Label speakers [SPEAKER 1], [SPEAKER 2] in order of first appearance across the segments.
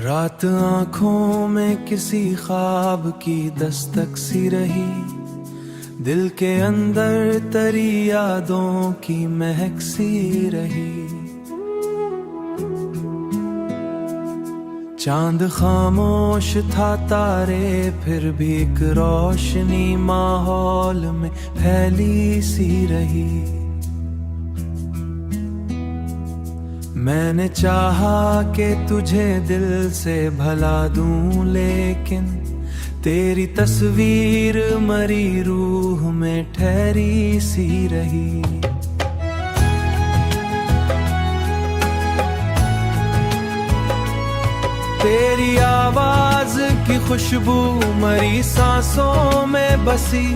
[SPEAKER 1] रात आंखों में किसी ख्वाब की दस्तक सी रही, दिल के अंदर तरी यादों की महक सी रही। चांद खामोश था, तारे फिर भी एक रोशनी माहौल में फैली सी रही। मैंने चाहा कि तुझे दिल से भला दूं, लेकिन तेरी तस्वीर मरी रूह में ठहरी सी रही। तेरी आवाज की खुशबू मरी सांसों में बसी,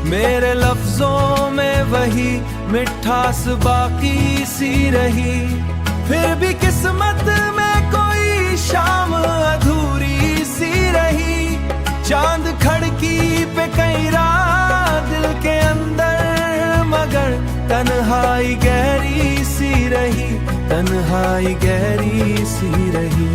[SPEAKER 1] मेरे लफ्जों में वही मिठास बाकी सी रही। फिर भी किस्मत में कोई शाम अधूरी सी रही। चांद खड़की पे कई रात दिल के अंदर, मगर तन्हाई गहरी सी रही, तन्हाई गहरी सी रही।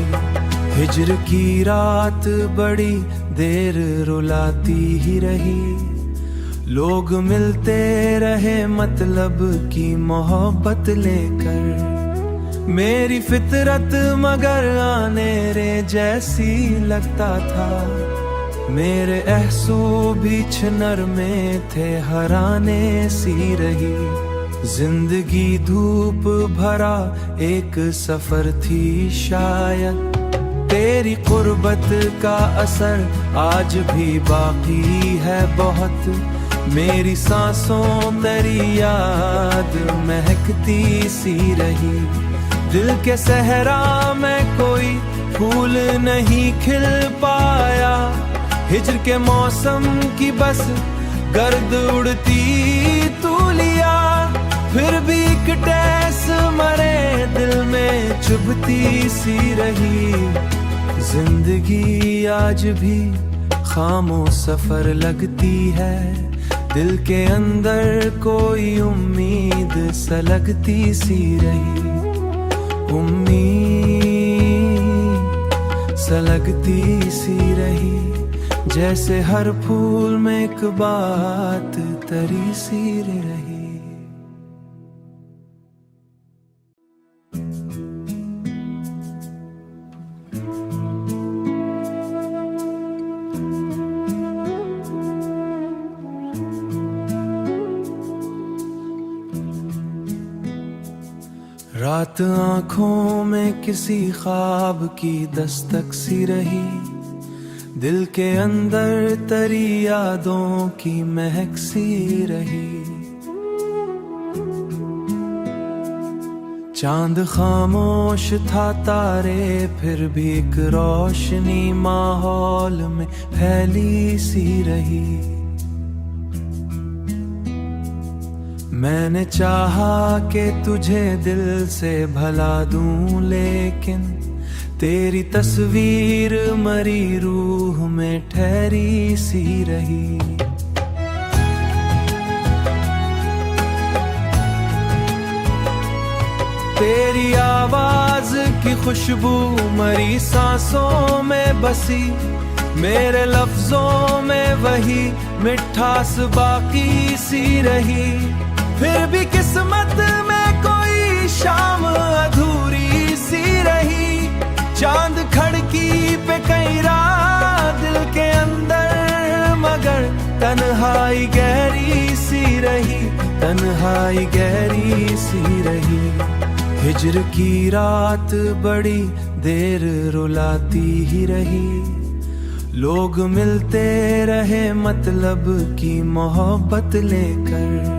[SPEAKER 1] हिज्र की रात बड़ी देर रुलाती ही रही। लोग मिलते रहे मतलब की मोहब्बत लेकर, मेरी फितरत मगर आने रे जैसी लगता था। मेरे एहसू भी छिनर में थे, हराने सी रही। जिंदगी धूप भरा एक सफर थी शायद, तेरी कुर्बत का असर आज भी बाकी है बहुत। मेरी सांसों तेरी याद महकती सी रही। दिल के सहरा में कोई फूल नहीं खिल पाया, हिज्र के मौसम की बस गर्द उड़ती तूलिया। फिर भी एक टैस मरे दिल में चुभती सी रही। जिंदगी आज भी खामो सफर लगती है, दिल के अंदर कोई उम्मीद सलगती सी रही। उम्मीद सलगती सी रही, जैसे हर फूल में एक बात तरी सी रही। रात आंखों में किसी ख्वाब की दस्तक सी रही, दिल के अंदर तरी यादों की महक सी रही। चांद खामोश था, तारे फिर भी एक रोशनी माहौल में फैली सी रही। मैंने चाहा कि तुझे दिल से भला दूं, लेकिन तेरी तस्वीर मरी रूह में ठहरी सी रही। तेरी आवाज की खुशबू मरी सांसों में बसी, मेरे लफ्जों में वही मिठास बाकी सी रही। फिर भी किस्मत में कोई शाम अधूरी सी रही। चांद खड़की पे कई रात दिल के अंदर, मगर तन्हाई गहरी सी रही, तन्हाई गहरी सी रही। हिज्र की रात बड़ी देर रुलाती ही रही। लोग मिलते रहे मतलब की मोहब्बत लेकर,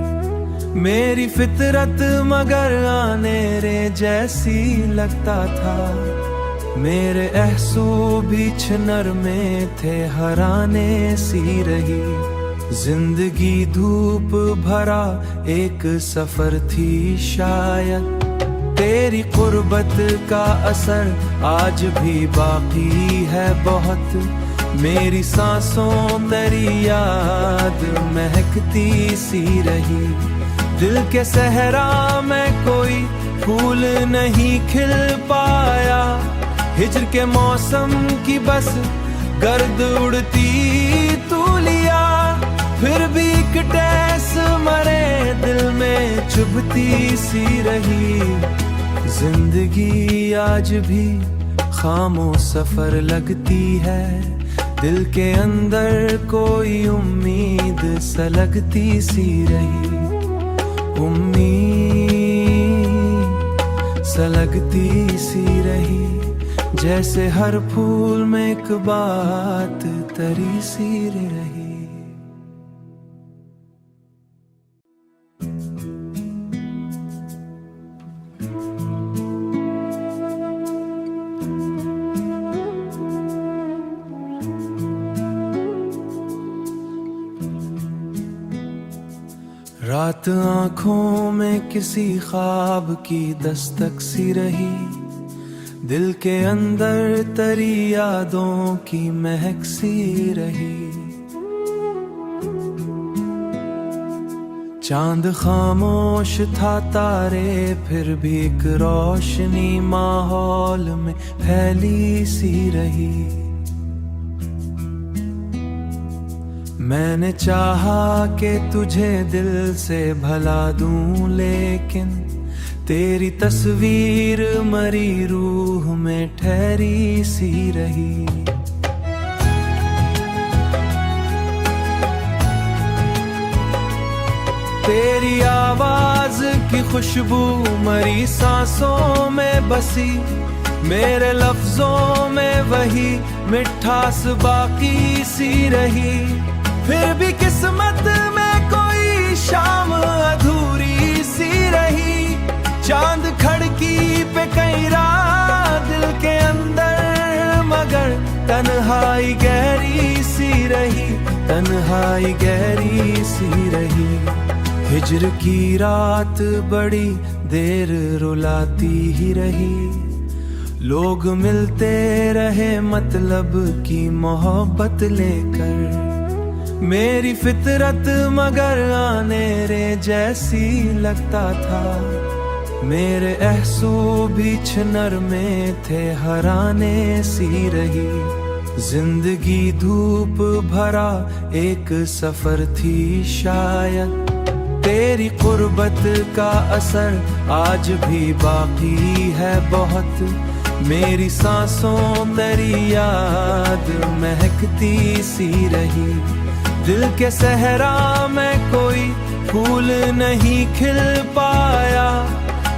[SPEAKER 1] मेरी फितरत मगर आने रे जैसी लगता था। मेरे एहसू भी छिनर में थे, हराने सी रही। जिंदगी धूप भरा एक सफर थी शायद, तेरी कुर्बत का असर आज भी बाकी है बहुत। मेरी सांसों तेरी याद महकती सी रही। दिल के सहरा में कोई फूल नहीं खिल पाया, हिज्र के मौसम की बस गर्द उड़ती तू लिया, फिर भी एक टैस मरे दिल में चुभती सी रही। जिंदगी आज भी खामोश सफर लगती है, दिल के अंदर कोई उम्मीद सलगती सी रही। उम्मीद सलगती सी रही, जैसे हर फूल में एक बात तरी सी रही। रात आँखों में किसी ख्वाब की दस्तक सी रही, दिल के अंदर तरी यादों की महक सी रही। चांद खामोश था, तारे फिर भी एक रोशनी माहौल में फैली सी रही। मैंने चाहा कि तुझे दिल से भला दूं, लेकिन तेरी तस्वीर मरी रूह में ठहरी सी रही। तेरी आवाज की खुशबू मरी सांसों में बसी, मेरे लफ्जों में वही मिठास बाकी सी रही। फिर भी किस्मत में कोई शाम अधूरी सी रही, चांद खड़की पे कई रात दिल के अंदर, मगर तन्हाई गहरी सी रही, तन्हाई गहरी सी रही। हिज्र की रात बड़ी देर रुलाती ही रही, लोग मिलते रहे मतलब की मोहब्बत लेकर। मेरी फितरत मगर आने रे जैसी लगता था, मेरे एहसू भी छिनर में थे हराने सी रही। जिंदगी धूप भरा एक सफर थी शायद, तेरी कुर्बत का असर आज भी बाकी है बहुत। मेरी सांसों तेरी याद महकती सी रही, दिल के सहरा में कोई फूल नहीं खिल पाया।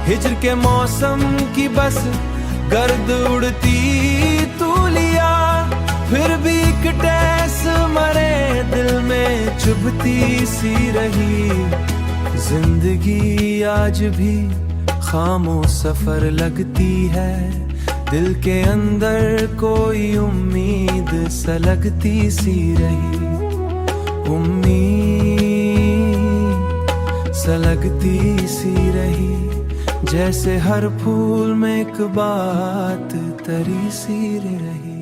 [SPEAKER 1] हिज्र के मौसम की बस गर्द उड़ती तू लिया, फिर भी एक टैस मरे दिल में चुभती सी रही। जिंदगी आज भी खामोश सफर लगती है, दिल के अंदर कोई उम्मीद सलगती सी रही। उम्मीद सलगती सी रही, जैसे हर फूल में एक बात तरी सी रही।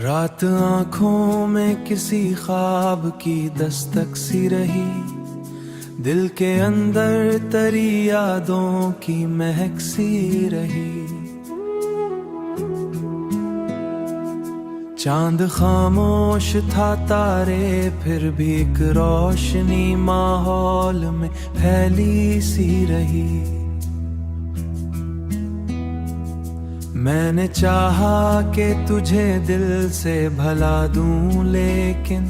[SPEAKER 1] रात आँखों में किसी ख्वाब की दस्तक सी रही, दिल के अंदर तरी यादों की महक सी रही। चांद खामोश था, तारे फिर भी एक रोशनी माहौल में फैली सी रही। मैंने चाहा कि तुझे दिल से भला दूं, लेकिन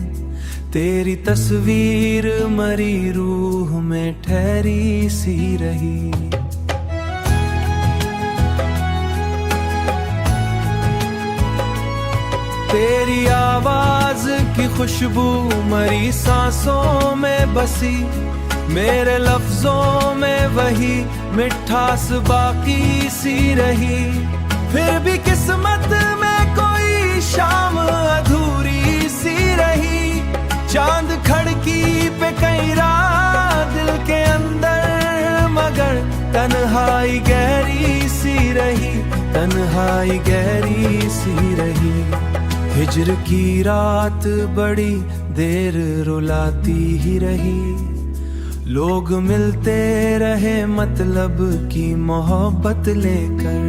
[SPEAKER 1] तेरी तस्वीर मरी रूह में ठहरी सी रही। तेरी आवाज की खुशबू मरी सांसों में बसी, मेरे लफ्जों में वही मिठास बाकी सी रही। फिर भी किस्मत में कोई शाम अधूरी सी रही, चांद खड़की पे कई रात दिल के अंदर, मगर तन्हाई गहरी सी तन्हाई गहरी सी रही। हिज्र की रात बड़ी देर रुलाती ही रही। लोग मिलते रहे मतलब की मोहब्बत लेकर।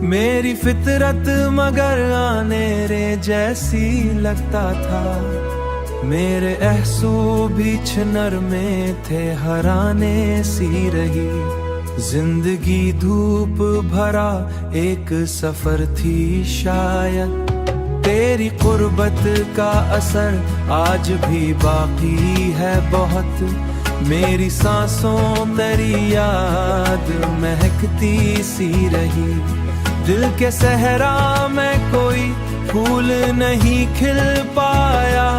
[SPEAKER 1] मेरी फितरत मगर आने रे जैसी लगता था। मेरे एहसू भी छनर में थे हराने सी रही। जिंदगी धूप भरा एक सफर थी शायद। तेरी कुर्बत का असर आज भी बाकी है बहुत। मेरी सांसों तेरी याद महकती सी रही। दिल के सहरा में कोई फूल नहीं खिल पाया।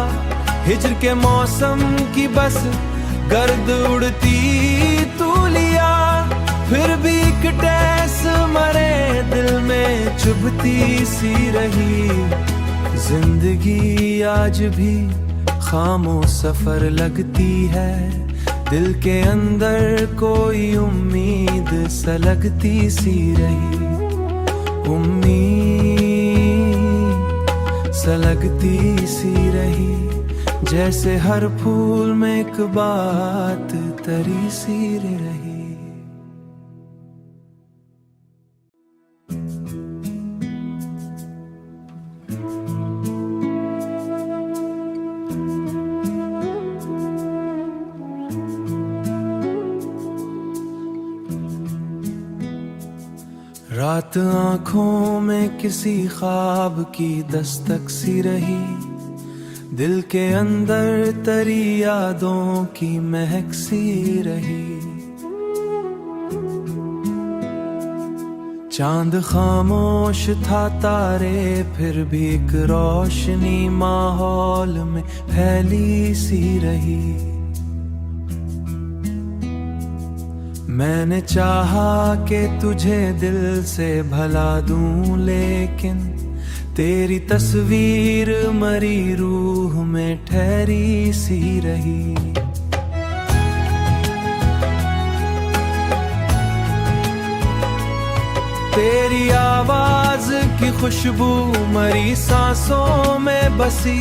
[SPEAKER 1] हिज्र के मौसम की बस गर्द उड़ती तू लिया। फिर भी एक टैस मरे दिल में चुभती सी रही। जिंदगी आज भी खामो सफर लगती है। दिल के अंदर कोई उम्मीद सलगती सी रही। उम्मीद सलगती सी रही। जैसे हर फूल में एक बात तरी सी रही। रात आँखों में किसी ख्वाब की दस्तक सी रही। दिल के अंदर तरी यादों की महक सी रही। चांद खामोश था तारे फिर भी एक रोशनी माहौल में फैली सी रही। मैंने चाहा कि तुझे दिल से भला दूं लेकिन तेरी तस्वीर मरी रूह में ठहरी सी रही। तेरी आवाज की खुशबू मरी सांसों में बसी।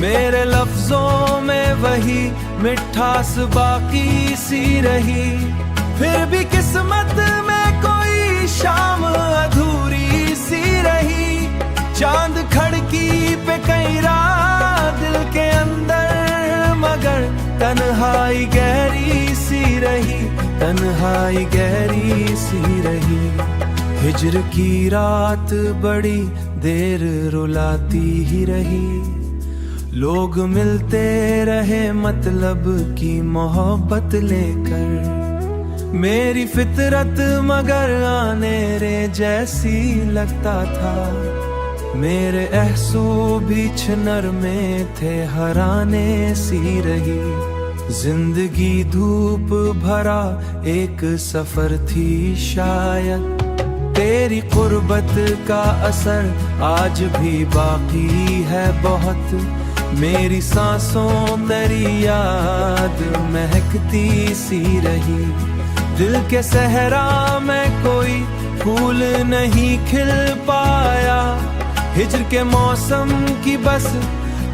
[SPEAKER 1] मेरे लफ्जों में वही मिठास बाकी सी रही। फिर भी किस्मत में कोई शाम अधूरी सी रही। चांद खड़की पे कई रात दिल के अंदर मगर तन्हाई गहरी सी रही। तन्हाई गहरी सी रही। हिज्र की रात बड़ी देर रुलाती ही रही। लोग मिलते रहे मतलब की मोहब्बत लेकर। मेरी फितरत मगर आने रे जैसी लगता था। मेरे एहसू भी छनर में थे हराने सी रही। जिंदगी धूप भरा एक सफर थी शायद। तेरी कुर्बत का असर आज भी बाकी है बहुत। मेरी सांसों तेरी याद महकती सी रही। दिल के सहरा में कोई फूल नहीं खिल पाया। हिज्र के मौसम की बस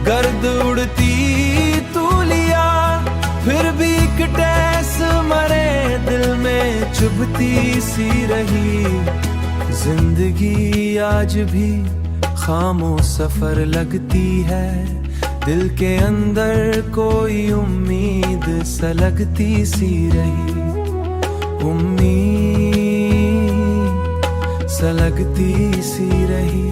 [SPEAKER 1] गर्द उड़ती तू लिया। फिर भी एक टैस मरे दिल में चुभती सी रही। जिंदगी आज भी खामो सफर लगती है। दिल के अंदर कोई उम्मीद सलगती सी रही। उम्मीद सलगती सी रही।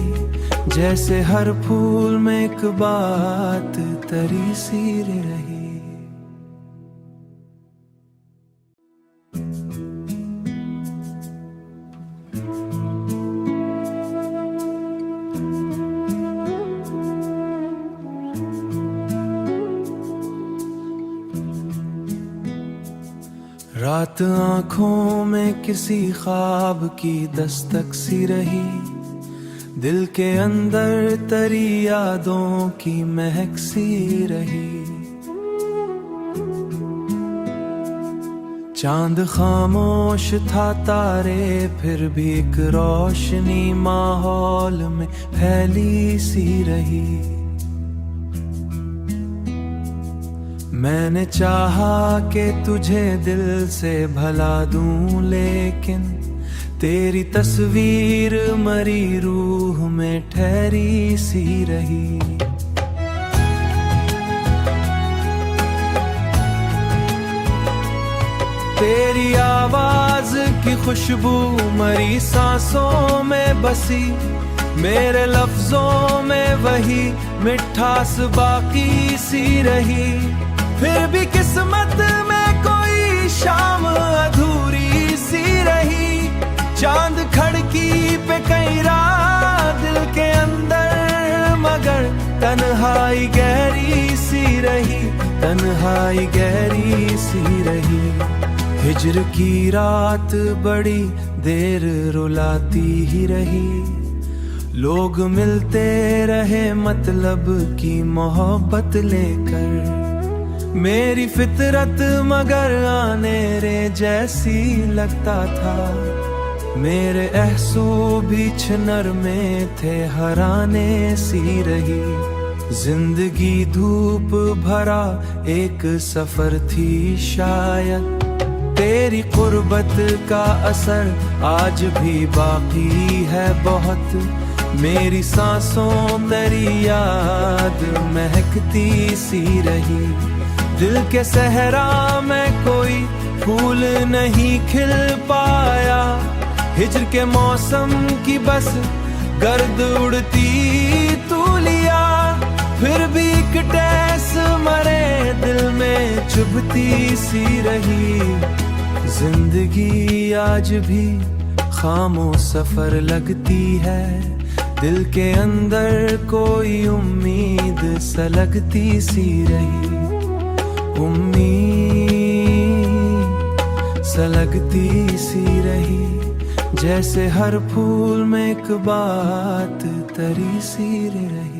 [SPEAKER 1] जैसे हर फूल में एक बात तरी सी रही। रात आँखों में किसी ख्वाब की दस्तक सी रही। दिल के अंदर तरी यादों की महक सी रही। चांद खामोश था, तारे फिर भी एक रोशनी माहौल में फैली सी रही। मैंने चाहा कि तुझे दिल से भला दूं, लेकिन तेरी तस्वीर मरी रूह में ठहरी सी रही। तेरी आवाज की खुशबू मरी सांसों में बसी, मेरे लफ्जों में वही मिठास बाकी सी रही। फिर भी किस्मत में कोई शाम अधूरी सी रही। चांद खड़की पे कई रात दिल के अंदर, मगर तन्हाई गहरी सी रही, तन्हाई गहरी सी रही। हिज्र की रात बड़ी देर रुलाती ही रही। लोग मिलते रहे मतलब की मोहब्बत लेकर। मेरी फितरत मगर आने रे जैसी लगता था। मेरे एहसू भी छिनर में थे, हराने सी रही। जिंदगी धूप भरा एक सफर थी शायद, तेरी कुर्बत का असर आज भी बाकी है बहुत। मेरी सांसों तेरी याद महकती सी रही। दिल के सहरा में कोई फूल नहीं खिल पाया। हिज्र के मौसम की बस गर्द उड़ती तू लिया। फिर भी एक टैस मरे दिल में चुभती सी रही। जिंदगी आज भी खामो सफर लगती है। दिल के अंदर कोई उम्मीद सलगती सी रही। उम्मीद सलगती सी रही, जैसे हर फूल में एक बात तरी सी रही।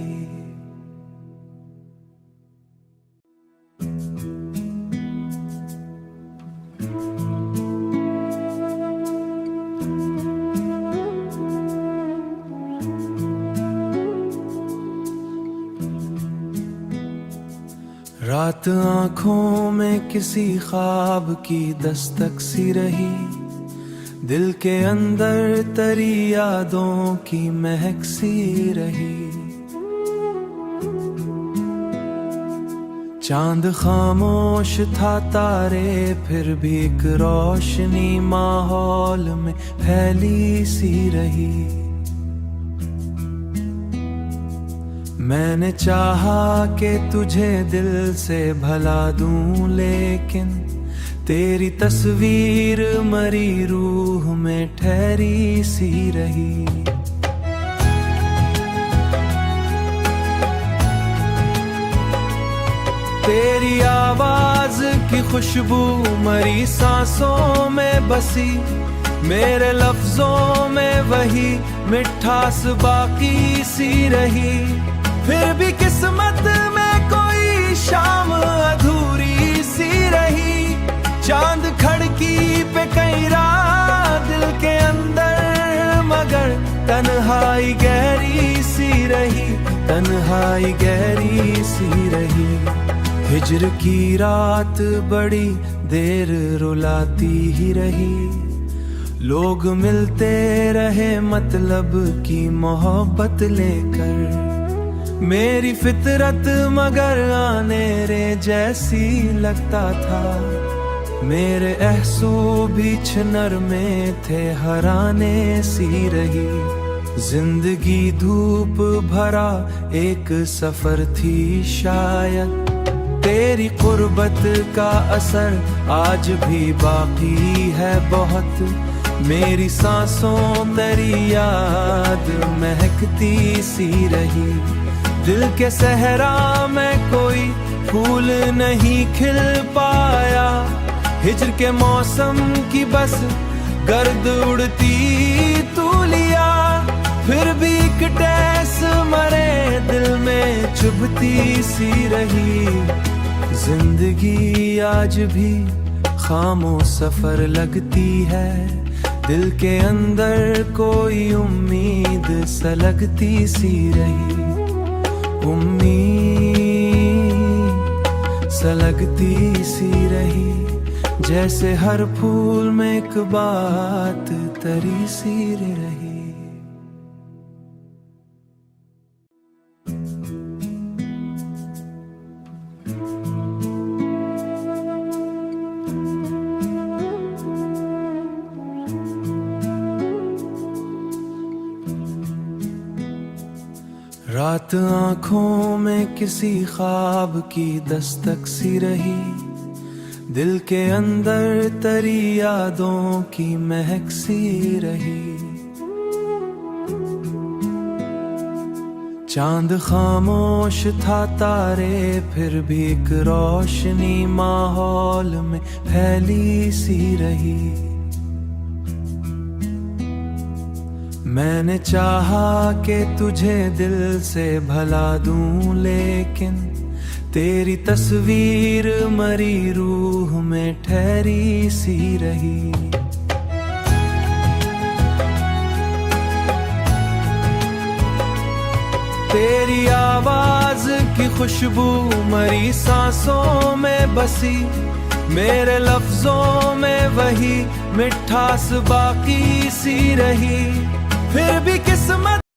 [SPEAKER 1] रात आंखों में किसी ख्वाब की दस्तक सी रही। दिल के अंदर तरी यादों की महक सी रही। चांद खामोश था, तारे फिर भी एक रोशनी माहौल में फैली सी रही। मैंने चाहा कि तुझे दिल से भला दूं, लेकिन तेरी तस्वीर मरी रूह में ठहरी सी रही। तेरी आवाज की खुशबू मरी सांसों में बसी, मेरे लफ्जों में वही मिठास बाकी सी रही। फिर भी किस्मत में कोई शाम अधूरी सी रही। चांद खड़की पे कई रात दिल के अंदर, मगर तन्हाई गहरी सी रही, तन्हाई गहरी सी रही। हिज्र की रात बड़ी देर रुलाती ही रही। लोग मिलते रहे मतलब की मोहब्बत लेकर। मेरी फितरत मगर आने रे जैसी लगता था। मेरे एहसू भी छिनर में थे, हराने सी रही। जिंदगी धूप भरा एक सफर थी शायद, तेरी कुर्बत का असर आज भी बाकी है बहुत। मेरी सांसों तेरी याद महकती सी रही। दिल के सहरा में कोई फूल नहीं खिल पाया। हिज्र के मौसम की बस गर्द उड़ती तू लिया। फिर भी एक टैस मरे दिल में चुभती सी रही। जिंदगी आज भी खामो सफर लगती है, दिल के अंदर कोई उम्मीद सलगती सी रही, उम्मीद सलगती सी रही, जैसे हर फूल में एक बात तरी सी रही। रात आँखों में किसी ख्वाब की दस्तक सी रही, दिल के अंदर तरी यादों की महक सी रही। चांद खामोश था, तारे फिर भी एक रोशनी माहौल में फैली सी रही। मैंने चाहा कि तुझे दिल से भला दूं, लेकिन तेरी तस्वीर मरी रूह में ठहरी सी रही। तेरी आवाज की खुशबू मरी सांसों में बसी, मेरे लफ्जों में वही मिठास बाकी सी रही। फिर भी किस्मत